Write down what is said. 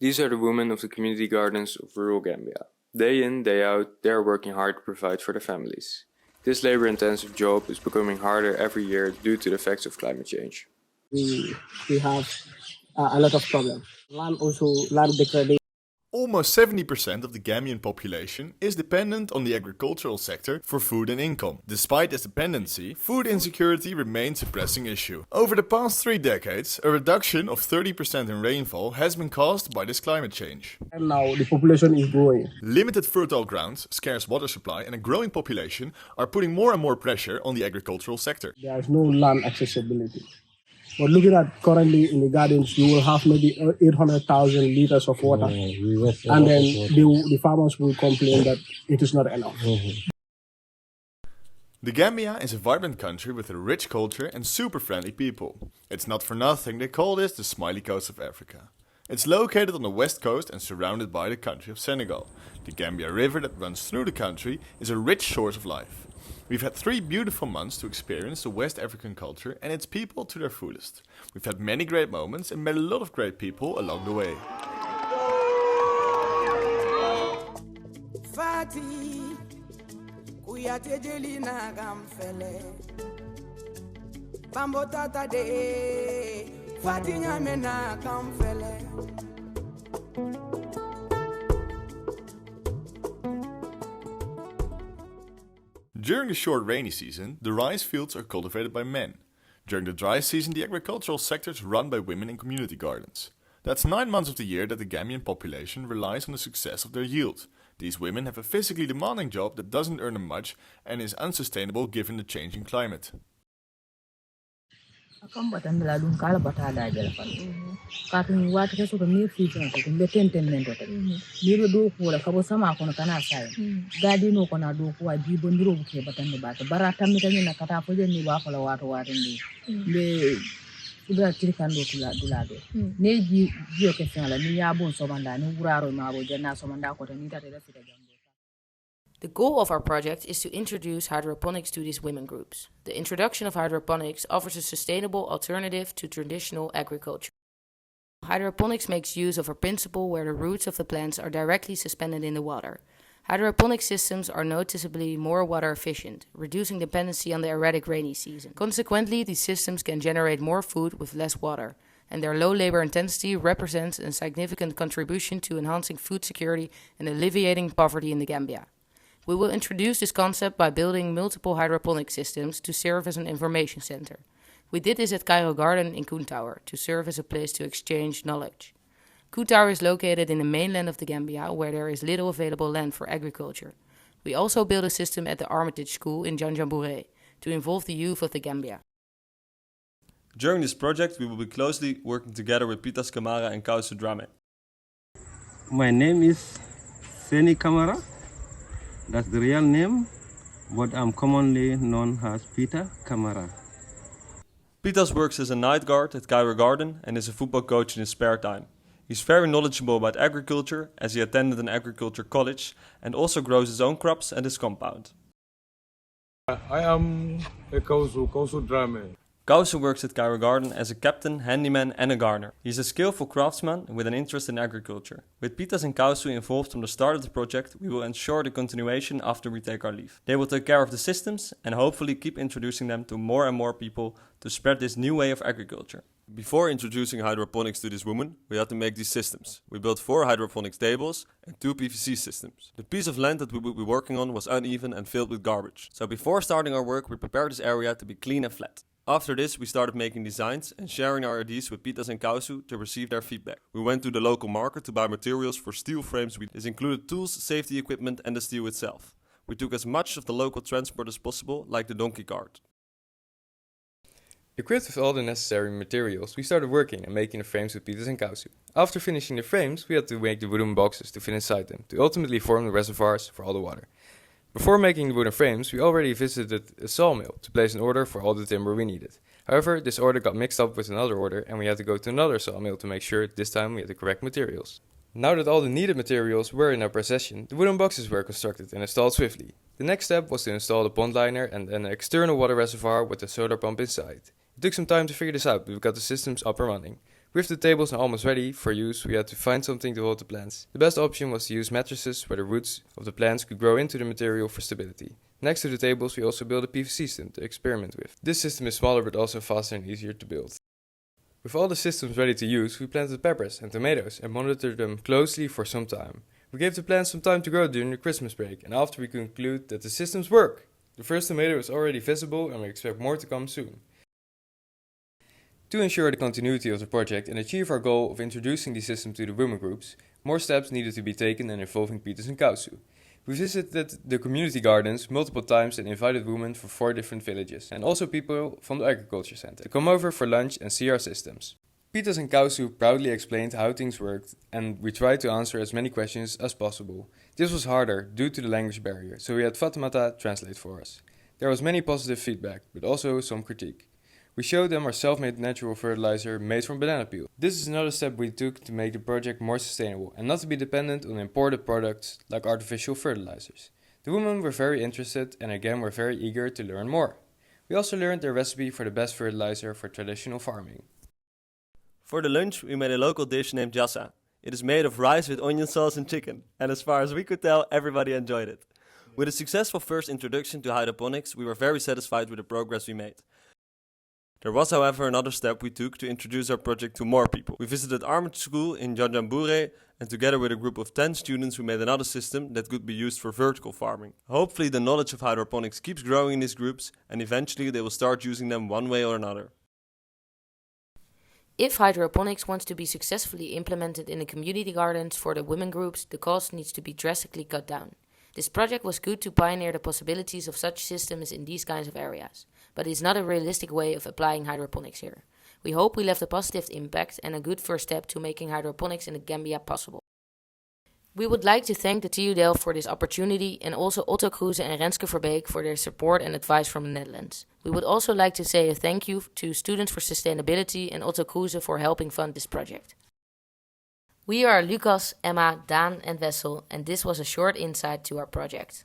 These are the women of the community gardens of rural Gambia. Day in, day out, they are working hard to provide for their families. This labor-intensive job is becoming harder every year due to the effects of climate change. We have a lot of problems. Land degradation. Almost 70% of the Gambian population is dependent on the agricultural sector for food and income. Despite this dependency, food insecurity remains a pressing issue. Over the past 3 decades, a reduction of 30% in rainfall has been caused by this climate change. And now the population is growing. Limited fertile grounds, scarce water supply and a growing population are putting more and more pressure on the agricultural sector. There is no land accessibility. But looking at currently in the gardens, you will have maybe 800,000 liters of water. And then the farmers will complain that it is not enough. The Gambia is a vibrant country with a rich culture and super friendly people. It's not for nothing they call this the Smiley Coast of Africa. It's located on the west coast and surrounded by the country of Senegal. The Gambia River that runs through the country is a rich source of life. We've had 3 beautiful months to experience the West African culture and its people to their fullest. We've had many great moments and met a lot of great people along the way. During the short rainy season, the rice fields are cultivated by men. During the dry season, the agricultural sector is run by women in community gardens. That's 9 months of the year that the Gambian population relies on the success of their yield. These women have a physically demanding job that doesn't earn them much and is unsustainable given the changing climate. The goal of our project is to introduce hydroponics to these women groups. The introduction of hydroponics offers a sustainable alternative to traditional agriculture. Hydroponics makes use of a principle where the roots of the plants are directly suspended in the water. Hydroponic systems are noticeably more water efficient, reducing dependency on the erratic rainy season. Consequently, these systems can generate more food with less water, and their low labor intensity represents a significant contribution to enhancing food security and alleviating poverty in the Gambia. We will introduce this concept by building multiple hydroponic systems to serve as an information center. We did this at Kairoh Garden in Koen Tower to serve as a place to exchange knowledge. Koen Tower is located in the mainland of the Gambia, where there is little available land for agriculture. We also built a system at the Armitage School in Janjanbureh to involve the youth of the Gambia. During this project, we will be closely working together with Pitas Kamara and Kairoh Drame. My name is Seni Kamara. That's the real name, but I'm commonly known as Peter Kamara. Pitas works as a night guard at Kairoh Garden and is a football coach in his spare time. He's very knowledgeable about agriculture as he attended an agriculture college and also grows his own crops at his compound. I am a Kairoh Drame. Kairoh works at Kairoh Garden as a captain, handyman and a gardener. He is a skillful craftsman with an interest in agriculture. With Pitas and Kairoh involved from the start of the project, we will ensure the continuation after we take our leave. They will take care of the systems and hopefully keep introducing them to more and more people to spread this new way of agriculture. Before introducing hydroponics to this woman, we had to make these systems. We built 4 hydroponics tables and 2 PVC systems. The piece of land that we would be working on was uneven and filled with garbage. So before starting our work, we prepared this area to be clean and flat. After this, we started making designs and sharing our ideas with Pitas and Kairoh to receive their feedback. We went to the local market to buy materials for steel frames. This included tools, safety equipment and the steel itself. We took as much of the local transport as possible, like the donkey cart. Equipped with all the necessary materials, we started working and making the frames with Pitas and Kairoh. After finishing the frames, we had to make the wooden boxes to fit inside them, to ultimately form the reservoirs for all the water. Before making the wooden frames, we already visited a sawmill to place an order for all the timber we needed. However, this order got mixed up with another order and we had to go to another sawmill to make sure this time we had the correct materials. Now that all the needed materials were in our possession, the wooden boxes were constructed and installed swiftly. The next step was to install the pond liner and an external water reservoir with a solar pump inside. It took some time to figure this out, but we got the systems up and running. With the tables now almost ready for use, we had to find something to hold the plants. The best option was to use mattresses where the roots of the plants could grow into the material for stability. Next to the tables we also built a PVC system to experiment with. This system is smaller but also faster and easier to build. With all the systems ready to use, we planted peppers and tomatoes and monitored them closely for some time. We gave the plants some time to grow during the Christmas break, and after we conclude that the systems work. The first tomato is already visible and we expect more to come soon. To ensure the continuity of the project and achieve our goal of introducing the system to the women groups, more steps needed to be taken in involving Pieters and Kairoh. We visited the community gardens multiple times and invited women from 4 different villages and also people from the agriculture center to come over for lunch and see our systems. Pieters and Kairoh proudly explained how things worked and we tried to answer as many questions as possible. This was harder due to the language barrier, so we had Fatimata translate for us. There was many positive feedback, but also some critique. We showed them our self-made natural fertilizer made from banana peel. This is another step we took to make the project more sustainable and not to be dependent on imported products like artificial fertilizers. The women were very interested and again were very eager to learn more. We also learned their recipe for the best fertilizer for traditional farming. For the lunch, we made a local dish named jassa. It is made of rice with onion sauce and chicken, and as far as we could tell, everybody enjoyed it. With a successful first introduction to hydroponics, we were very satisfied with the progress we made. There was, however, another step we took to introduce our project to more people. We visited Armored School in Janjambure, and together with a group of 10 students we made another system that could be used for vertical farming. Hopefully the knowledge of hydroponics keeps growing in these groups, and eventually they will start using them one way or another. If hydroponics wants to be successfully implemented in the community gardens for the women groups, the cost needs to be drastically cut down. This project was good to pioneer the possibilities of such systems in these kinds of areas, but it's not a realistic way of applying hydroponics here. We hope we left a positive impact and a good first step to making hydroponics in the Gambia possible. We would like to thank the TU Delft for this opportunity and also Otto Kroeze and Renske Verbeek for their support and advice from the Netherlands. We would also like to say a thank you to Students for Sustainability and Otto Kroeze for helping fund this project. We are Lucas, Emma, Daan and Wessel, and this was a short insight to our project.